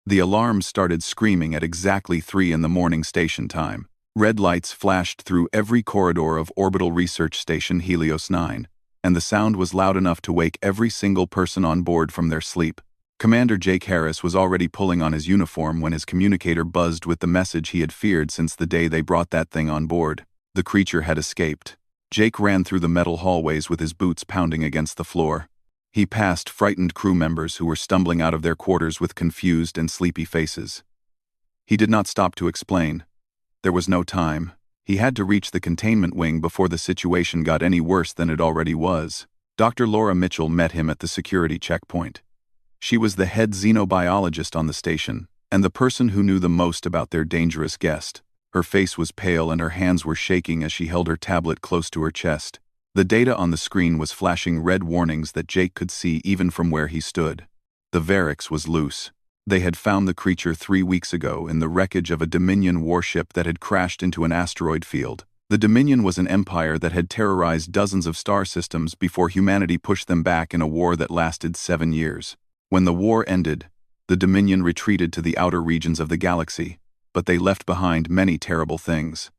The alarms started screaming at exactly 3 in the morning station time. Red lights flashed through every corridor of Orbital Research Station Helios 9, and the sound was loud enough to wake every single person on board from their sleep. Commander Jake Harris was already pulling on his uniform when his communicator buzzed with the message he had feared since the day they brought that thing on board. The creature had escaped. Jake ran through the metal hallways with his boots pounding against the floor. He passed frightened crew members who were stumbling out of their quarters with confused and sleepy faces. He did not stop to explain. There was no time. He had to reach the containment wing before the situation got any worse than it already was. Dr. Laura Mitchell met him at the security checkpoint. She was the head xenobiologist on the station, and the person who knew the most about their dangerous guest. Her face was pale and her hands were shaking as she held her tablet close to her chest. The data on the screen was flashing red warnings that Jake could see even from where he stood. The Varix was loose. They had found the creature 3 weeks ago in the wreckage of a Dominion warship that had crashed into an asteroid field. The Dominion was an empire that had terrorized dozens of star systems before humanity pushed them back in a war that lasted 7 years. When the war ended, the Dominion retreated to the outer regions of the galaxy, but they left behind many terrible things.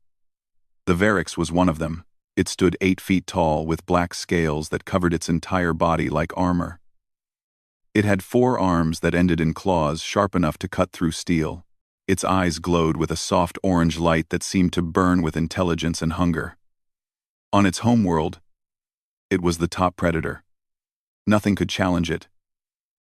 The Varix was one of them. It stood 8 feet tall with black scales that covered its entire body like armor. It had 4 arms that ended in claws sharp enough to cut through steel. Its eyes glowed with a soft orange light that seemed to burn with intelligence and hunger. On its homeworld, it was the top predator. Nothing could challenge it.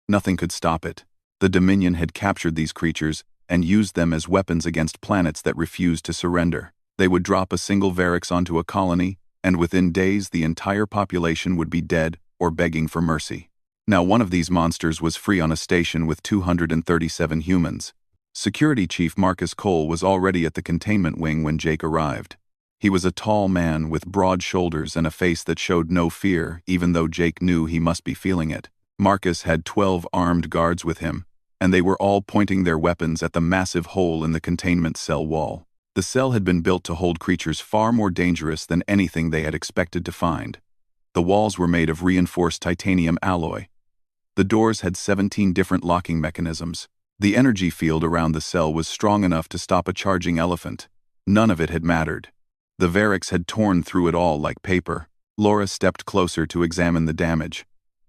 Nothing could stop it. The Dominion had captured these creatures and used them as weapons against planets that refused to surrender. They would drop a single Varix onto a colony, and within days the entire population would be dead or begging for mercy. Now one of these monsters was free on a station with 237 humans. Security Chief Marcus Cole was already at the containment wing when Jake arrived. He was a tall man with broad shoulders and a face that showed no fear, even though Jake knew he must be feeling it. Marcus had 12 armed guards with him, and they were all pointing their weapons at the massive hole in the containment cell wall. The cell had been built to hold creatures far more dangerous than anything they had expected to find. The walls were made of reinforced titanium alloy. The doors had 17 different locking mechanisms. The energy field around the cell was strong enough to stop a charging elephant. None of it had mattered. The Varix had torn through it all like paper. Laura stepped closer to examine the damage.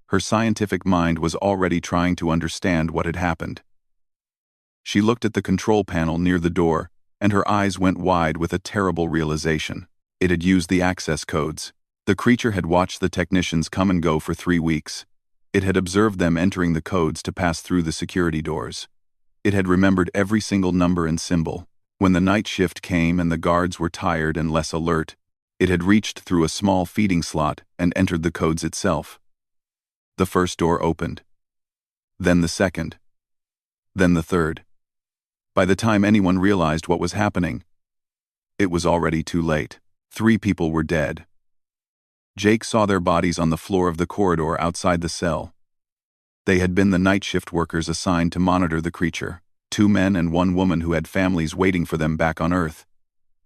Her scientific mind was already trying to understand what had happened. She looked at the control panel near the door, and her eyes went wide with a terrible realization. It had used the access codes. The creature had watched the technicians come and go for 3 weeks. It had observed them entering the codes to pass through the security doors. It had remembered every single number and symbol. When the night shift came and the guards were tired and less alert, it had reached through a small feeding slot and entered the codes itself. The first door opened. Then the second. Then the third. By the time anyone realized what was happening, it was already too late. 3 people were dead. Jake saw their bodies on the floor of the corridor outside the cell. They had been the night shift workers assigned to monitor the creature, 2 men and 1 woman who had families waiting for them back on Earth.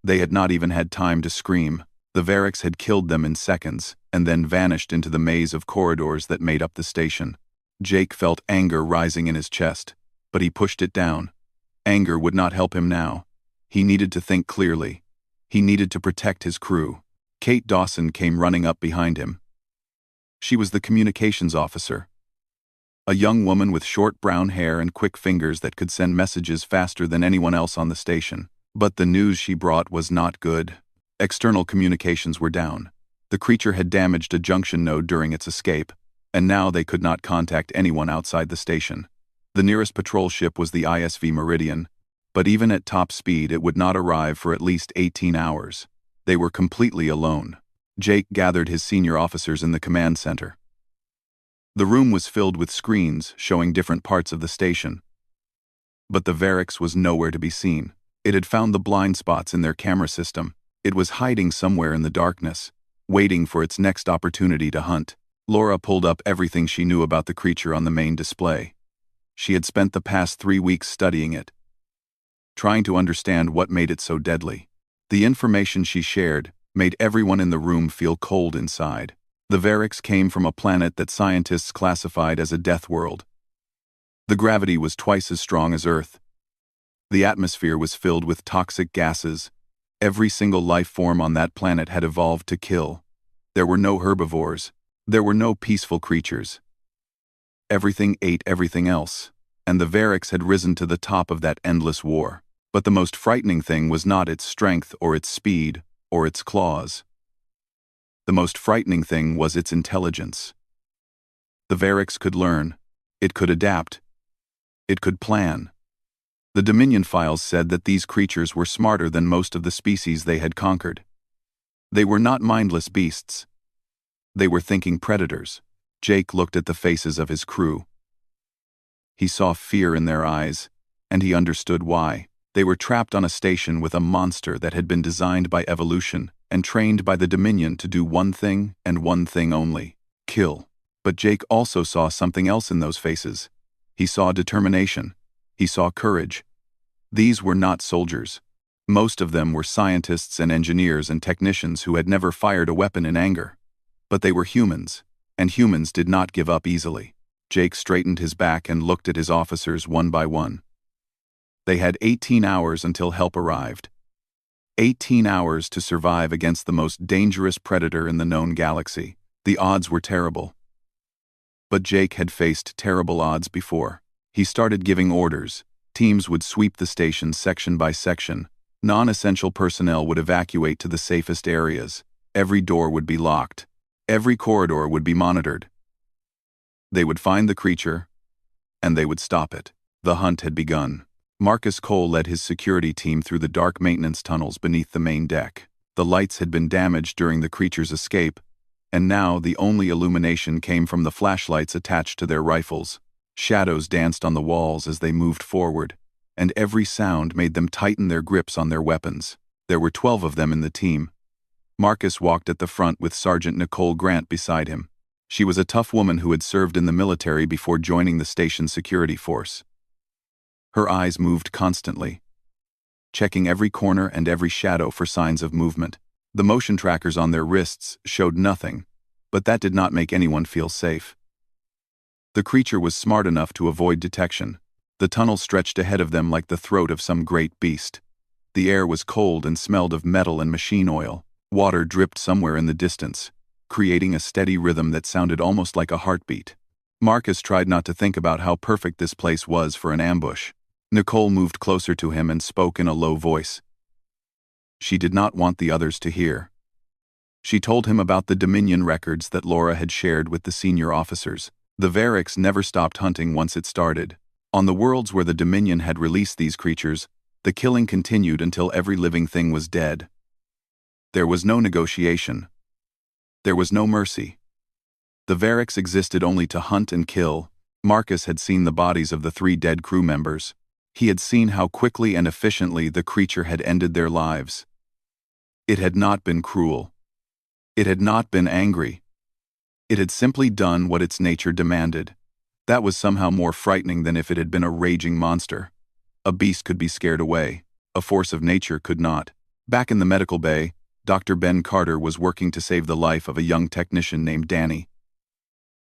They had not even had time to scream. The Varix had killed them in seconds, and then vanished into the maze of corridors that made up the station. Jake felt anger rising in his chest, but he pushed it down. Anger would not help him now. He needed to think clearly. He needed to protect his crew. Kate Dawson came running up behind him. She was the communications officer. A young woman with short brown hair and quick fingers that could send messages faster than anyone else on the station. But the news she brought was not good. External communications were down. The creature had damaged a junction node during its escape, and now they could not contact anyone outside the station. The nearest patrol ship was the ISV Meridian, but even at top speed it would not arrive for at least 18 hours. They were completely alone. Jake gathered his senior officers in the command center. The room was filled with screens showing different parts of the station. But the Varix was nowhere to be seen. It had found the blind spots in their camera system. It was hiding somewhere in the darkness, waiting for its next opportunity to hunt. Laura pulled up everything she knew about the creature on the main display. She had spent the past 3 weeks studying it, trying to understand what made it so deadly. The information she shared made everyone in the room feel cold inside. The Varix came from a planet that scientists classified as a death world. The gravity was twice as strong as Earth. The atmosphere was filled with toxic gases. Every single life form on that planet had evolved to kill. There were no herbivores. There were no peaceful creatures. Everything ate everything else, and the Variks had risen to the top of that endless war. But the most frightening thing was not its strength or its speed or its claws. The most frightening thing was its intelligence. The Variks could learn. It could adapt. It could plan. The Dominion files said that these creatures were smarter than most of the species they had conquered. They were not mindless beasts. They were thinking predators. Jake looked at the faces of his crew. He saw fear in their eyes, and he understood why. They were trapped on a station with a monster that had been designed by evolution and trained by the Dominion to do one thing and one thing only: kill. But Jake also saw something else in those faces. He saw determination. He saw courage. These were not soldiers. Most of them were scientists and engineers and technicians who had never fired a weapon in anger. But they were humans, and humans did not give up easily. Jake straightened his back and looked at his officers one by one. They had 18 hours until help arrived. 18 hours to survive against the most dangerous predator in the known galaxy. The odds were terrible. But Jake had faced terrible odds before. He started giving orders. Teams would sweep the station section by section. Non-essential personnel would evacuate to the safest areas. Every door would be locked. Every corridor would be monitored. They would find the creature, and they would stop it. The hunt had begun. Marcus Cole led his security team through the dark maintenance tunnels beneath the main deck. The lights had been damaged during the creature's escape, and now the only illumination came from the flashlights attached to their rifles. Shadows danced on the walls as they moved forward, and every sound made them tighten their grips on their weapons. There were 12 of them in the team. Marcus walked at the front with Sergeant Nicole Grant beside him. She was a tough woman who had served in the military before joining the station's security force. Her eyes moved constantly, checking every corner and every shadow for signs of movement. The motion trackers on their wrists showed nothing, but that did not make anyone feel safe. The creature was smart enough to avoid detection. The tunnel stretched ahead of them like the throat of some great beast. The air was cold and smelled of metal and machine oil. Water dripped somewhere in the distance, creating a steady rhythm that sounded almost like a heartbeat. Marcus tried not to think about how perfect this place was for an ambush. Nicole moved closer to him and spoke in a low voice. She did not want the others to hear. She told him about the Dominion records that Laura had shared with the senior officers. The Variks never stopped hunting once it started. On the worlds where the Dominion had released these creatures, the killing continued until every living thing was dead. There was no negotiation. There was no mercy. The Variks existed only to hunt and kill. Marcus had seen the bodies of the 3 dead crew members. He had seen how quickly and efficiently the creature had ended their lives. It had not been cruel. It had not been angry. It had simply done what its nature demanded. That was somehow more frightening than if it had been a raging monster. A beast could be scared away. A force of nature could not. Back in the medical bay, Dr. Ben Carter was working to save the life of a young technician named Danny.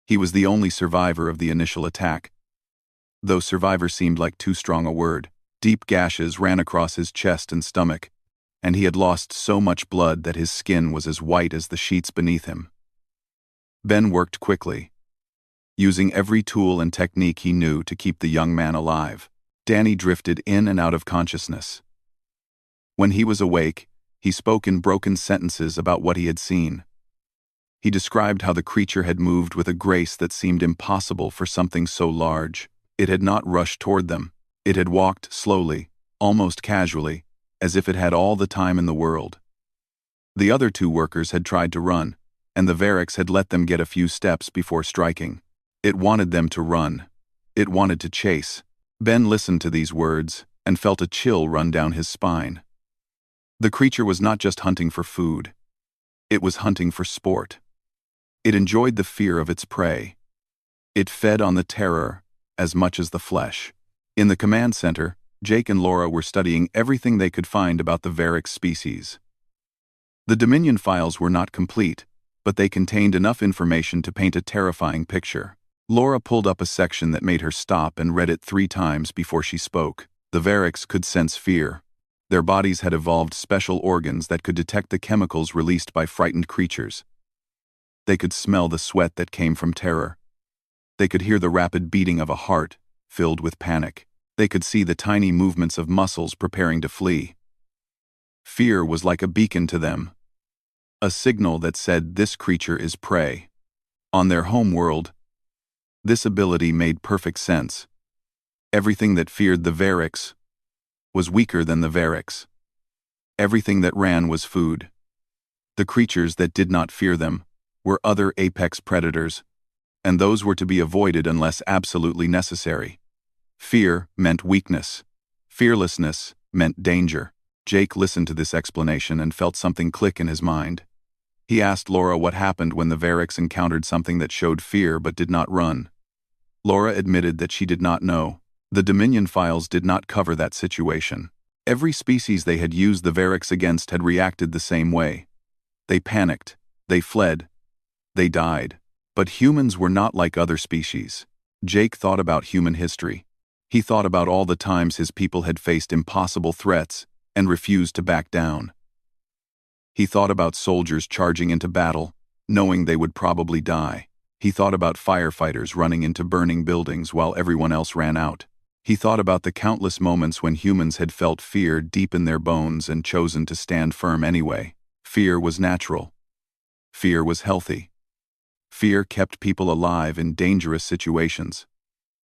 He was the only survivor of the initial attack. Though survivor seemed like too strong a word, deep gashes ran across his chest and stomach, and he had lost so much blood that his skin was as white as the sheets beneath him. Ben worked quickly, using every tool and technique he knew to keep the young man alive. Danny drifted in and out of consciousness. When he was awake, he spoke in broken sentences about what he had seen. He described how the creature had moved with a grace that seemed impossible for something so large. It had not rushed toward them. It had walked slowly, almost casually, as if it had all the time in the world. The other 2 workers had tried to run, and the Variks had let them get a few steps before striking. It wanted them to run. It wanted to chase. Ben listened to these words and felt a chill run down his spine. The creature was not just hunting for food. It was hunting for sport. It enjoyed the fear of its prey. It fed on the terror as much as the flesh. In the command center, Jake and Laura were studying everything they could find about the Variks species. The Dominion files were not complete, but they contained enough information to paint a terrifying picture. Laura pulled up a section that made her stop and read it 3 times before she spoke. The Variks could sense fear. Their bodies had evolved special organs that could detect the chemicals released by frightened creatures. They could smell the sweat that came from terror. They could hear the rapid beating of a heart filled with panic. They could see the tiny movements of muscles preparing to flee. Fear was like a beacon to them, a signal that said this creature is prey. On their home world, this ability made perfect sense. Everything that feared the Variks was weaker than the Variks. Everything that ran was food. The creatures that did not fear them were other apex predators, and those were to be avoided unless absolutely necessary. Fear meant weakness. Fearlessness meant danger. Jake listened to this explanation and felt something click in his mind. He asked Laura what happened when the Variks encountered something that showed fear but did not run. Laura admitted that she did not know. The Dominion files did not cover that situation. Every species they had used the Variks against had reacted the same way. They panicked. They fled. They died. But humans were not like other species. Jake thought about human history. He thought about all the times his people had faced impossible threats and refused to back down. He thought about soldiers charging into battle, knowing they would probably die. He thought about firefighters running into burning buildings while everyone else ran out. He thought about the countless moments when humans had felt fear deep in their bones and chosen to stand firm anyway. Fear was natural. Fear was healthy. Fear kept people alive in dangerous situations.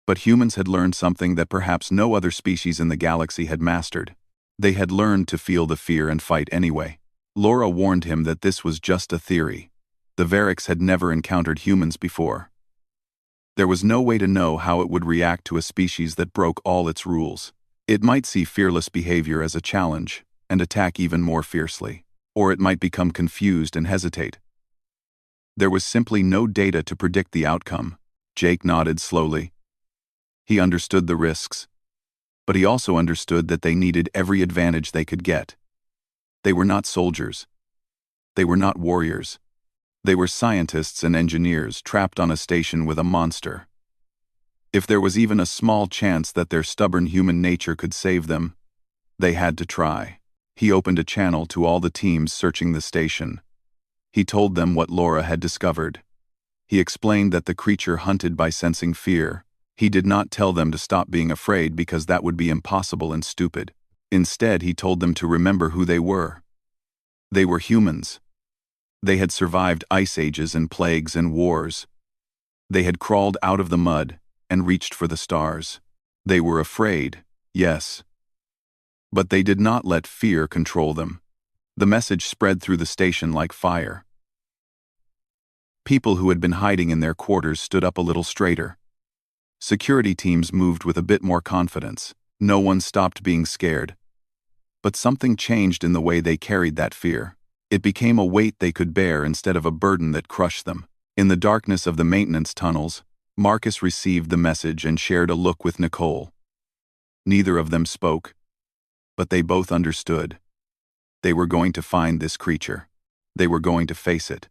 But humans had learned something that perhaps no other species in the galaxy had mastered. They had learned to feel the fear and fight anyway. Laura warned him that this was just a theory. The Variks had never encountered humans before. There was no way to know how it would react to a species that broke all its rules. It might see fearless behavior as a challenge and attack even more fiercely, or it might become confused and hesitate. There was simply no data to predict the outcome. Jake nodded slowly. He understood the risks, but he also understood that they needed every advantage they could get. They were not soldiers. They were not warriors. They were scientists and engineers trapped on a station with a monster. If there was even a small chance that their stubborn human nature could save them, they had to try. He opened a channel to all the teams searching the station. He told them what Laura had discovered. He explained that the creature hunted by sensing fear. He did not tell them to stop being afraid because that would be impossible and stupid. Instead, he told them to remember who they were. They were humans. They had survived ice ages and plagues and wars. They had crawled out of the mud and reached for the stars. They were afraid, yes. But they did not let fear control them. The message spread through the station like fire. People who had been hiding in their quarters stood up a little straighter. Security teams moved with a bit more confidence. No one stopped being scared. But something changed in the way they carried that fear. It became a weight they could bear instead of a burden that crushed them. In the darkness of the maintenance tunnels, Marcus received the message and shared a look with Nicole. Neither of them spoke, but they both understood. They were going to find this creature. They were going to face it.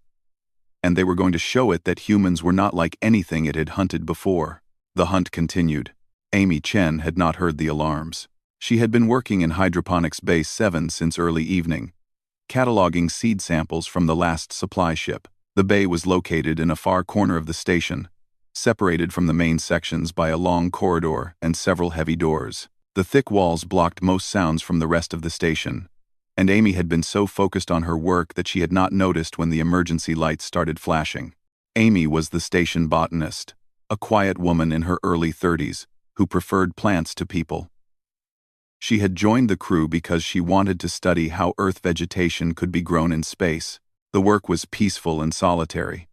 And they were going to show it that humans were not like anything it had hunted before. The hunt continued. Amy Chen had not heard the alarms. She had been working in Hydroponics Base 7 since early evening, cataloging seed samples from the last supply ship. The bay was located in a far corner of the station, separated from the main sections by a long corridor and several heavy doors. The thick walls blocked most sounds from the rest of the station, and Amy had been so focused on her work that she had not noticed when the emergency lights started flashing. Amy was the station botanist, a quiet woman in her early 30s, who preferred plants to people. She had joined the crew because she wanted to study how Earth vegetation could be grown in space. The work was peaceful and solitary.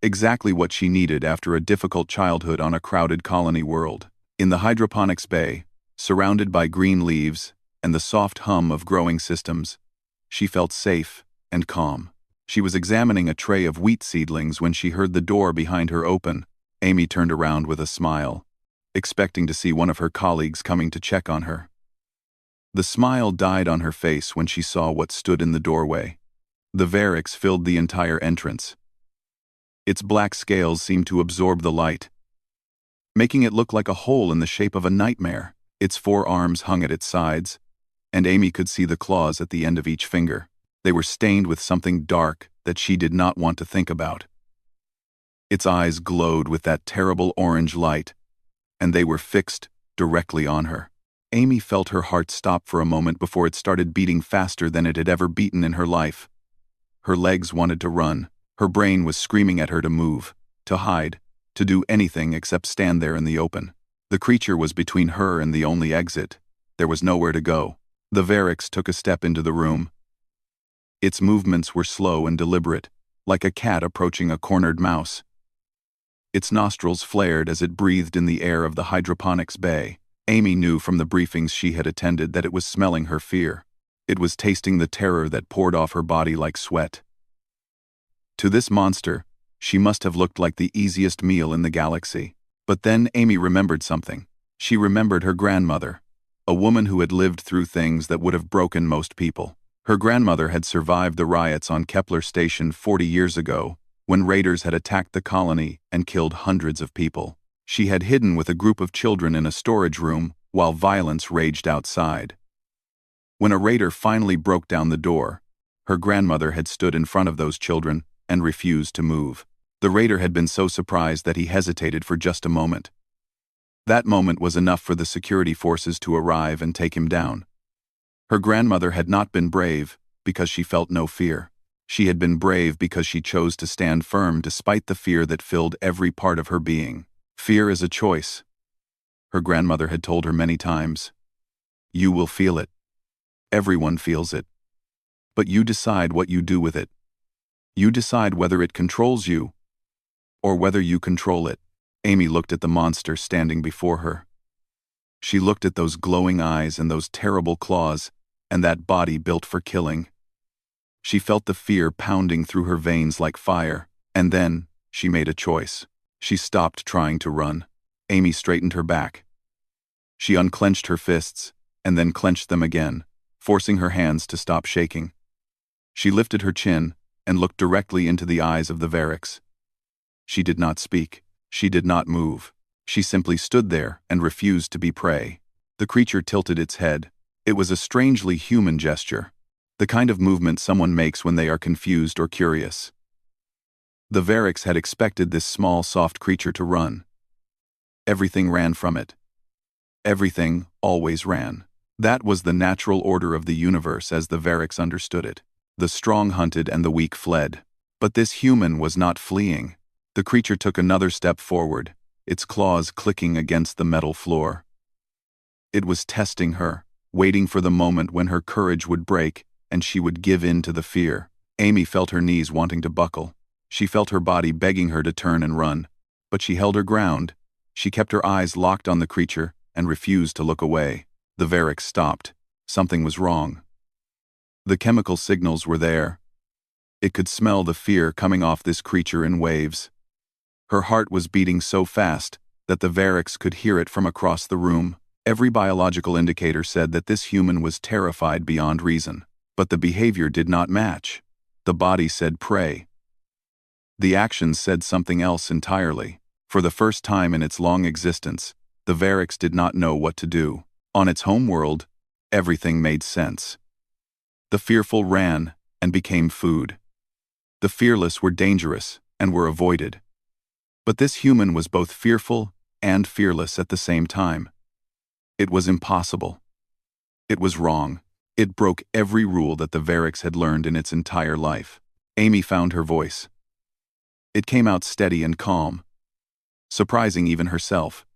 Exactly what she needed after a difficult childhood on a crowded colony world. In the hydroponics bay, surrounded by green leaves and the soft hum of growing systems, she felt safe and calm. She was examining a tray of wheat seedlings when she heard the door behind her open. Amy turned around with a smile, expecting to see one of her colleagues coming to check on her. The smile died on her face when she saw what stood in the doorway. The Variks filled the entire entrance. Its black scales seemed to absorb the light, making it look like a hole in the shape of a nightmare. Its 4 arms hung at its sides, and Amy could see the claws at the end of each finger. They were stained with something dark that she did not want to think about. Its eyes glowed with that terrible orange light, and they were fixed directly on her. Amy felt her heart stop for a moment before it started beating faster than it had ever beaten in her life. Her legs wanted to run. Her brain was screaming at her to move, to hide, to do anything except stand there in the open. The creature was between her and the only exit. There was nowhere to go. The Varix took a step into the room. Its movements were slow and deliberate, like a cat approaching a cornered mouse. Its nostrils flared as it breathed in the air of the hydroponics bay. Amy knew from the briefings she had attended that it was smelling her fear. It was tasting the terror that poured off her body like sweat. To this monster, she must have looked like the easiest meal in the galaxy. But then Amy remembered something. She remembered her grandmother, a woman who had lived through things that would have broken most people. Her grandmother had survived the riots on Kepler Station 40 years ago, when raiders had attacked the colony and killed hundreds of people. She had hidden with a group of children in a storage room while violence raged outside. When a raider finally broke down the door, her grandmother had stood in front of those children and refused to move. The raider had been so surprised that he hesitated for just a moment. That moment was enough for the security forces to arrive and take him down. Her grandmother had not been brave because she felt no fear. She had been brave because she chose to stand firm despite the fear that filled every part of her being. Fear is a choice, her grandmother had told her many times. You will feel it. Everyone feels it. But you decide what you do with it. You decide whether it controls you or whether you control it. Amy looked at the monster standing before her. She looked at those glowing eyes and those terrible claws and that body built for killing. She felt the fear pounding through her veins like fire, and then she made a choice. She stopped trying to run. Amy straightened her back. She unclenched her fists and then clenched them again, forcing her hands to stop shaking. She lifted her chin and looked directly into the eyes of the Varix. She did not speak. She did not move. She simply stood there and refused to be prey. The creature tilted its head. It was a strangely human gesture, the kind of movement someone makes when they are confused or curious. The Varix had expected this small, soft creature to run. Everything ran from it. Everything always ran. That was the natural order of the universe as the Varix understood it. The strong hunted and the weak fled. But this human was not fleeing. The creature took another step forward, its claws clicking against the metal floor. It was testing her, waiting for the moment when her courage would break and she would give in to the fear. Amy felt her knees wanting to buckle. She felt her body begging her to turn and run. But she held her ground. She kept her eyes locked on the creature and refused to look away. The Varix stopped. Something was wrong. The chemical signals were there. It could smell the fear coming off this creature in waves. Her heart was beating so fast that the Varix could hear it from across the room. Every biological indicator said that this human was terrified beyond reason. But the behavior did not match. The body said prey. The actions said something else entirely. For the first time in its long existence, the Varix did not know what to do. On its home world, everything made sense. The fearful ran and became food. The fearless were dangerous and were avoided. But this human was both fearful and fearless at the same time. It was impossible. It was wrong. It broke every rule that the Varix had learned in its entire life. Amy found her voice. It came out steady and calm, surprising even herself.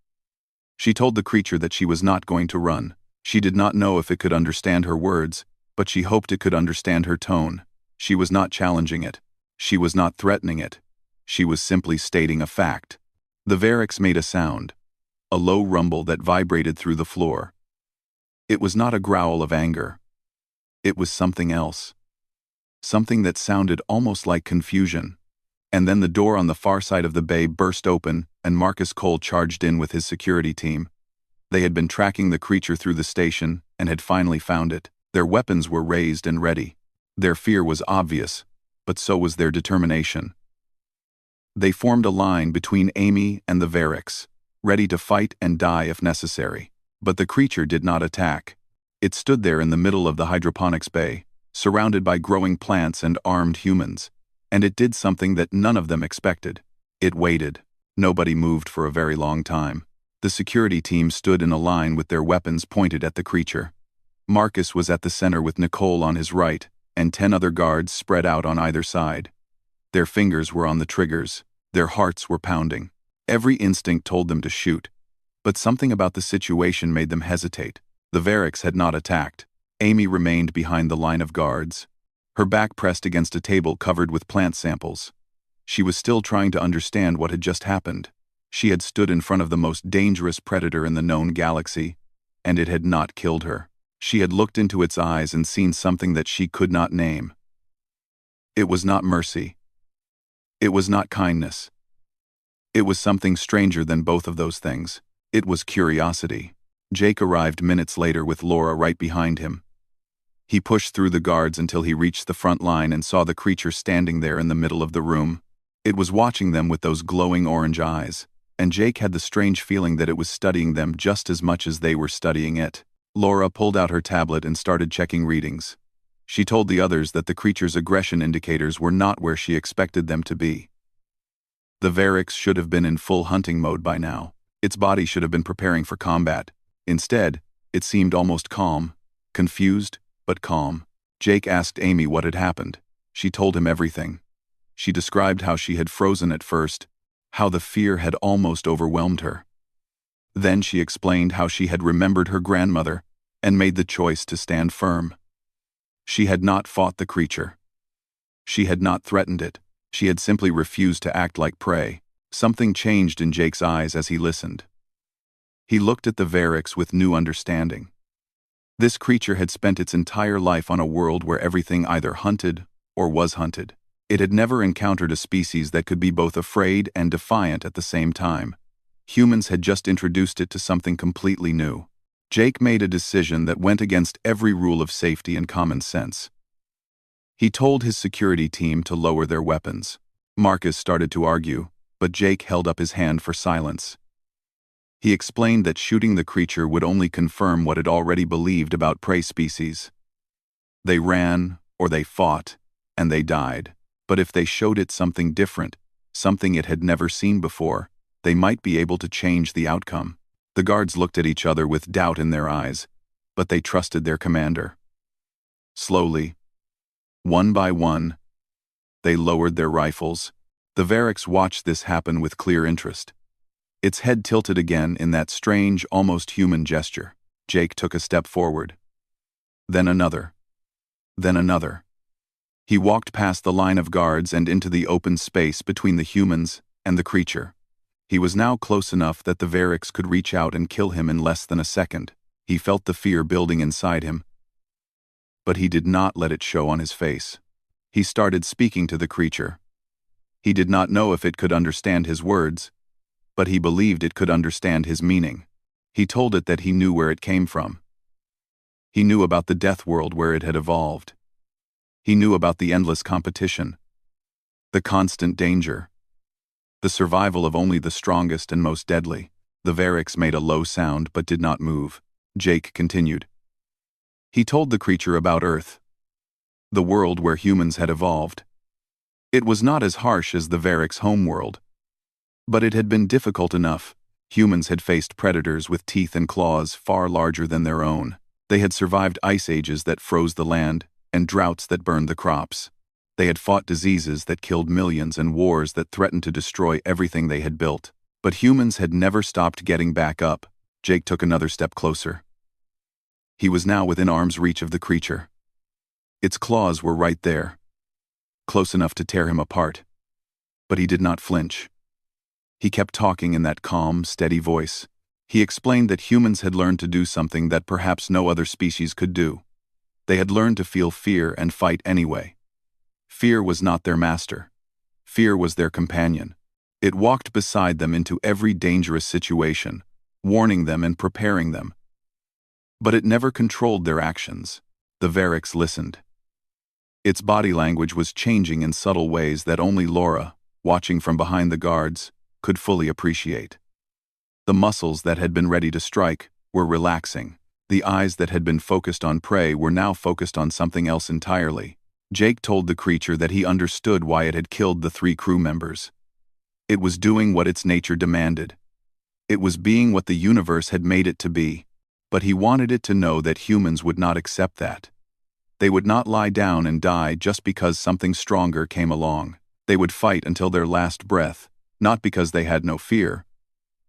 She told the creature that she was not going to run. She did not know if it could understand her words, but she hoped it could understand her tone. She was not challenging it. She was not threatening it. She was simply stating a fact. The Varix made a sound, a low rumble that vibrated through the floor. It was not a growl of anger. It was something else. Something that sounded almost like confusion. And then the door on the far side of the bay burst open and Marcus Cole charged in with his security team. They had been tracking the creature through the station and had finally found it. Their weapons were raised and ready. Their fear was obvious, but so was their determination. They formed a line between Amy and the Varix. ready to fight and die if necessary. But the creature did not attack. It stood there in the middle of the hydroponics bay, surrounded by growing plants and armed humans, and it did something that none of them expected. It waited. Nobody moved for a very long time. The security team stood in a line with their weapons pointed at the creature. Marcus was at the center with Nicole on his right, and 10 other guards spread out on either side. Their fingers were on the triggers. Their hearts were pounding. Every instinct told them to shoot. But something about the situation made them hesitate. The Varix had not attacked. Amy remained behind the line of guards, her back pressed against a table covered with plant samples. She was still trying to understand what had just happened. She had stood in front of the most dangerous predator in the known galaxy, and it had not killed her. She had looked into its eyes and seen something that she could not name. It was not mercy. It was not kindness. It was something stranger than both of those things. It was curiosity. Jake arrived minutes later with Laura right behind him. He pushed through the guards until he reached the front line and saw the creature standing there in the middle of the room. It was watching them with those glowing orange eyes, and Jake had the strange feeling that it was studying them just as much as they were studying it. Laura pulled out her tablet and started checking readings. She told the others that the creature's aggression indicators were not where she expected them to be. The Varix should have been in full hunting mode by now. Its body should have been preparing for combat. Instead, it seemed almost calm, confused, but calm. Jake asked Amy what had happened. She told him everything. She described how she had frozen at first, how the fear had almost overwhelmed her. Then she explained how she had remembered her grandmother and made the choice to stand firm. She had not fought the creature. She had not threatened it. She had simply refused to act like prey. Something changed in Jake's eyes as he listened. He looked at the Varix with new understanding. This creature had spent its entire life on a world where everything either hunted or was hunted. It had never encountered a species that could be both afraid and defiant at the same time. Humans had just introduced it to something completely new. Jake made a decision that went against every rule of safety and common sense. He told his security team to lower their weapons. Marcus started to argue, but Jake held up his hand for silence. He explained that shooting the creature would only confirm what it already believed about prey species. They ran, or they fought, and they died. But if they showed it something different, something it had never seen before, they might be able to change the outcome. The guards looked at each other with doubt in their eyes, but they trusted their commander. Slowly, one by one, they lowered their rifles. The Varix watched this happen with clear interest. Its head tilted again in that strange, almost human gesture. Jake took a step forward. Then another. Then another. He walked past the line of guards and into the open space between the humans and the creature. He was now close enough that the Varix could reach out and kill him in less than a second. He felt the fear building inside him, but he did not let it show on his face. He started speaking to the creature. He did not know if it could understand his words, but he believed it could understand his meaning. He told it that he knew where it came from. He knew about the death world where it had evolved. He knew about the endless competition, the constant danger, the survival of only the strongest and most deadly. The Varix made a low sound but did not move. Jake continued. He told the creature about Earth, the world where humans had evolved. It was not as harsh as the Varix homeworld, but it had been difficult enough. Humans had faced predators with teeth and claws far larger than their own. They had survived ice ages that froze the land and droughts that burned the crops. They had fought diseases that killed millions and wars that threatened to destroy everything they had built. But humans had never stopped getting back up. Jake took another step closer. He was now within arm's reach of the creature. Its claws were right there, close enough to tear him apart. But he did not flinch. He kept talking in that calm, steady voice. He explained that humans had learned to do something that perhaps no other species could do. They had learned to feel fear and fight anyway. Fear was not their master. Fear was their companion. It walked beside them into every dangerous situation, warning them and preparing them. But it never controlled their actions. The Varix listened. Its body language was changing in subtle ways that only Laura, watching from behind the guards, could fully appreciate. The muscles that had been ready to strike were relaxing. The eyes that had been focused on prey were now focused on something else entirely. Jake told the creature that he understood why it had killed the 3 crew members. It was doing what its nature demanded. It was being what the universe had made it to be, but he wanted it to know that humans would not accept that. They would not lie down and die just because something stronger came along. They would fight until their last breath, not because they had no fear,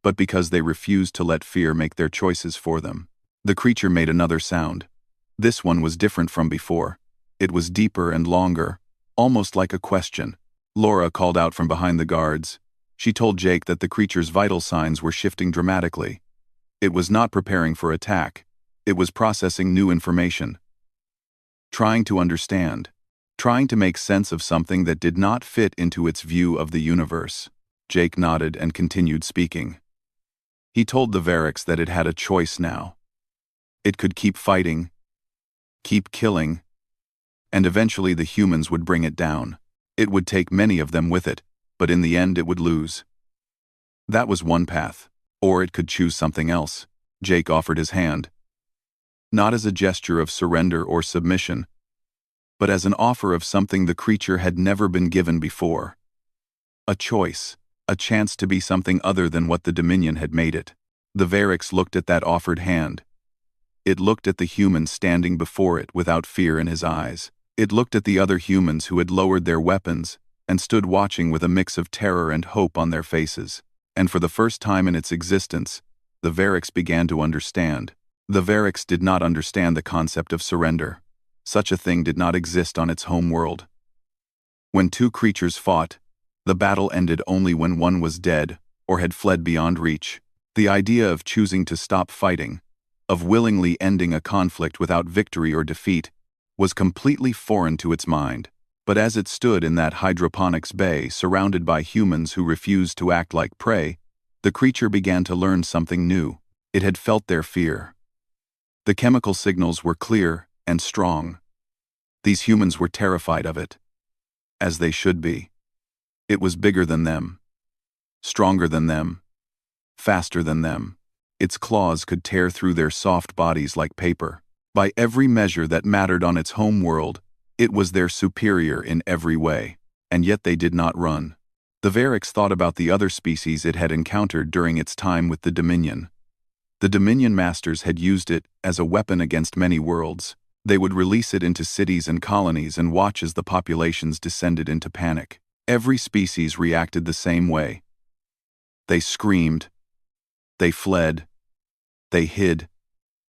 but because they refused to let fear make their choices for them. The creature made another sound. This one was different from before. It was deeper and longer, almost like a question. Laura called out from behind the guards. She told Jake that the creature's vital signs were shifting dramatically. It was not preparing for attack. It was processing new information. Trying to understand. Trying to make sense of something that did not fit into its view of the universe. Jake nodded and continued speaking. He told the Varix that it had a choice now. It could keep fighting, keep killing, and eventually the humans would bring it down. It would take many of them with it, but in the end it would lose. That was one path, or it could choose something else. Jake offered his hand. Not as a gesture of surrender or submission, but as an offer of something the creature had never been given before. A choice, a chance to be something other than what the Dominion had made it. The Varix looked at that offered hand. It looked at the human standing before it without fear in his eyes. It looked at the other humans who had lowered their weapons and stood watching with a mix of terror and hope on their faces. And for the first time in its existence, the Varix began to understand. The Varix did not understand the concept of surrender. Such a thing did not exist on its home world. When 2 creatures fought, the battle ended only when one was dead or had fled beyond reach. The idea of choosing to stop fighting, of willingly ending a conflict without victory or defeat, was completely foreign to its mind. But as it stood in that hydroponics bay surrounded by humans who refused to act like prey, the creature began to learn something new. It had felt their fear. The chemical signals were clear and strong. These humans were terrified of it. As they should be. It was bigger than them. Stronger than them. Faster than them. Its claws could tear through their soft bodies like paper. By every measure that mattered on its home world, it was their superior in every way. And yet they did not run. The Varix thought about the other species it had encountered during its time with the Dominion. The Dominion Masters had used it as a weapon against many worlds. They would release it into cities and colonies and watch as the populations descended into panic. Every species reacted the same way. They screamed. They fled. They hid.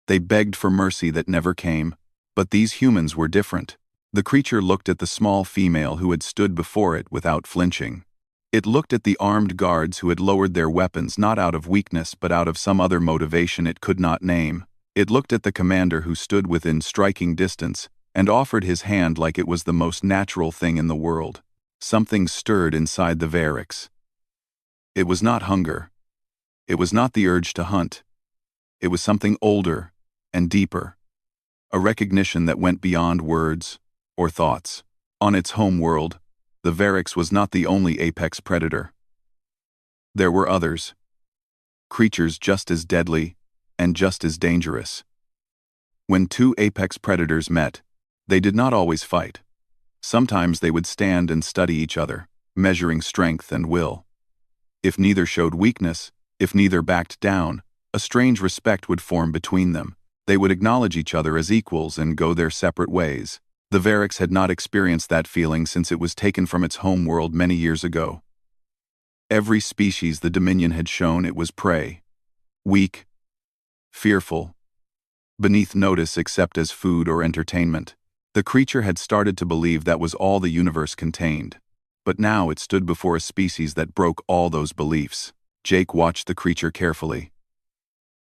They begged for mercy that never came. But these humans were different. The creature looked at the small female who had stood before it without flinching. It looked at the armed guards who had lowered their weapons not out of weakness but out of some other motivation it could not name. It looked at the commander who stood within striking distance and offered his hand like it was the most natural thing in the world. Something stirred inside the Varix. It was not hunger. It was not the urge to hunt. It was something older and deeper. A recognition that went beyond words or thoughts. On its home world, the Varix was not the only apex predator. There were others. Creatures just as deadly and just as dangerous. When 2 apex predators met, they did not always fight. Sometimes they would stand and study each other, measuring strength and will. If neither showed weakness, if neither backed down, a strange respect would form between them. They would acknowledge each other as equals and go their separate ways. The Varix had not experienced that feeling since it was taken from its home world many years ago. Every species the Dominion had shown it was prey. Weak. Fearful. Beneath notice except as food or entertainment. The creature had started to believe that was all the universe contained. But now it stood before a species that broke all those beliefs. Jake watched the creature carefully.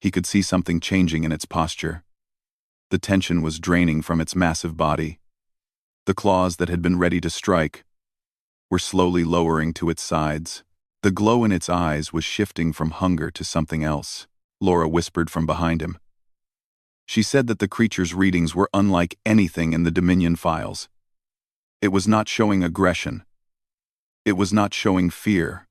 He could see something changing in its posture. The tension was draining from its massive body. The claws that had been ready to strike were slowly lowering to its sides. The glow in its eyes was shifting from hunger to something else. Laura whispered from behind him. She said that the creature's readings were unlike anything in the Dominion files. It was not showing aggression. It was not showing fear.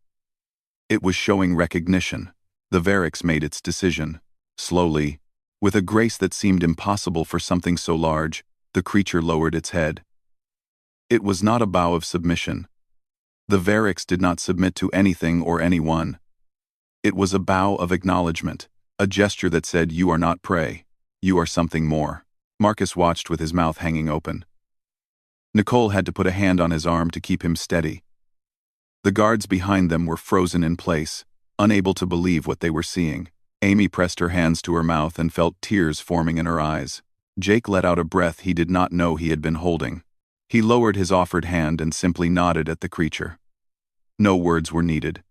It was showing recognition. The Varix made its decision. Slowly, with a grace that seemed impossible for something so large, the creature lowered its head. It was not a bow of submission. The Varix did not submit to anything or anyone. It was a bow of acknowledgement, a gesture that said, "You are not prey. You are something more." Marcus watched with his mouth hanging open. Nicole had to put a hand on his arm to keep him steady. The guards behind them were frozen in place, unable to believe what they were seeing. Amy pressed her hands to her mouth and felt tears forming in her eyes. Jake let out a breath he did not know he had been holding. He lowered his offered hand and simply nodded at the creature. No words were needed.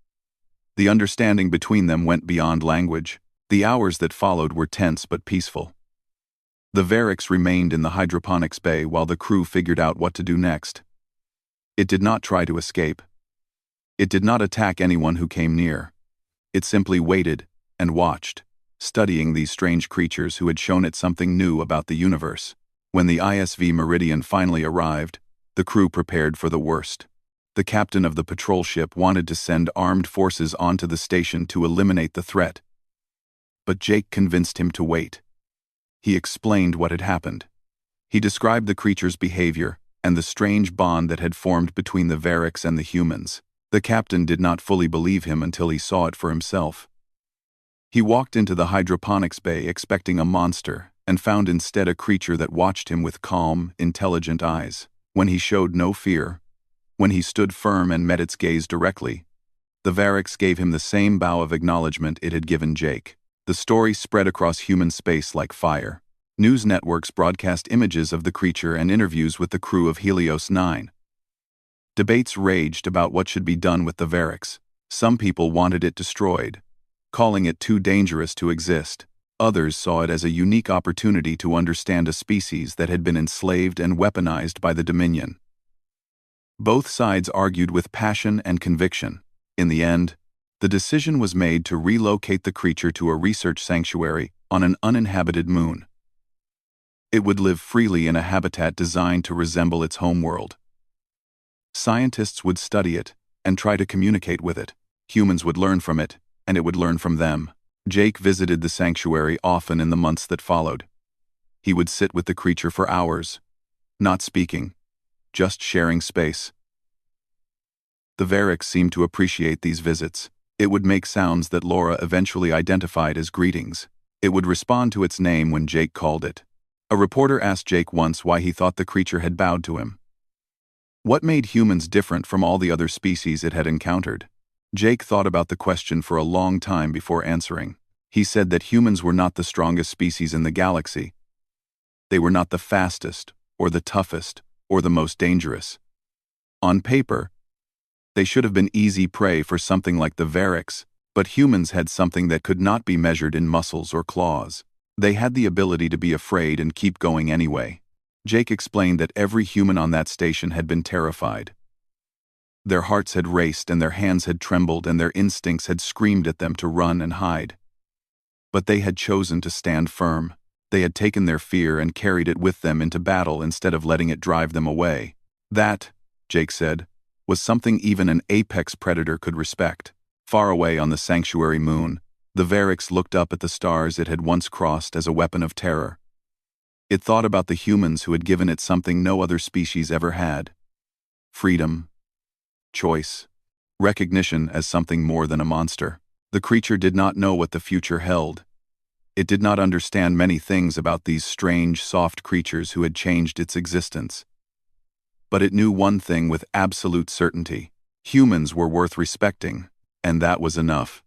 The understanding between them went beyond language. The hours that followed were tense but peaceful. The Varix remained in the hydroponics bay while the crew figured out what to do next. It did not try to escape. It did not attack anyone who came near. It simply waited and watched, studying these strange creatures who had shown it something new about the universe. When the ISV Meridian finally arrived, the crew prepared for the worst. The captain of the patrol ship wanted to send armed forces onto the station to eliminate the threat. But Jake convinced him to wait. He explained what had happened. He described the creature's behavior and the strange bond that had formed between the Varix and the humans. The captain did not fully believe him until he saw it for himself. He walked into the hydroponics bay expecting a monster and found instead a creature that watched him with calm, intelligent eyes. When he showed no fear, when he stood firm and met its gaze directly, the Varix gave him the same bow of acknowledgement it had given Jake. The story spread across human space like fire. News networks broadcast images of the creature and interviews with the crew of Helios 9. Debates raged about what should be done with the Varix. Some people wanted it destroyed, calling it too dangerous to exist. Others saw it as a unique opportunity to understand a species that had been enslaved and weaponized by the Dominion. Both sides argued with passion and conviction. In the end, the decision was made to relocate the creature to a research sanctuary on an uninhabited moon. It would live freely in a habitat designed to resemble its homeworld. Scientists would study it and try to communicate with it. Humans would learn from it, and it would learn from them. Jake visited the sanctuary often in the months that followed. He would sit with the creature for hours, not speaking, just sharing space. The Varix seemed to appreciate these visits. It would make sounds that Laura eventually identified as greetings. It would respond to its name when Jake called it. A reporter asked Jake once why he thought the creature had bowed to him. What made humans different from all the other species it had encountered? Jake thought about the question for a long time before answering. He said that humans were not the strongest species in the galaxy. They were not the fastest, or the toughest, or the most dangerous. On paper, they should have been easy prey for something like the Varix, but humans had something that could not be measured in muscles or claws. They had the ability to be afraid and keep going anyway. Jake explained that every human on that station had been terrified. Their hearts had raced and their hands had trembled and their instincts had screamed at them to run and hide. But they had chosen to stand firm. They had taken their fear and carried it with them into battle instead of letting it drive them away. That, Jake said, was something even an apex predator could respect. Far away on the sanctuary moon, the Varix looked up at the stars it had once crossed as a weapon of terror. It thought about the humans who had given it something no other species ever had: freedom, choice, recognition as something more than a monster. The creature did not know what the future held. It did not understand many things about these strange, soft creatures who had changed its existence. But it knew one thing with absolute certainty: humans were worth respecting, and that was enough.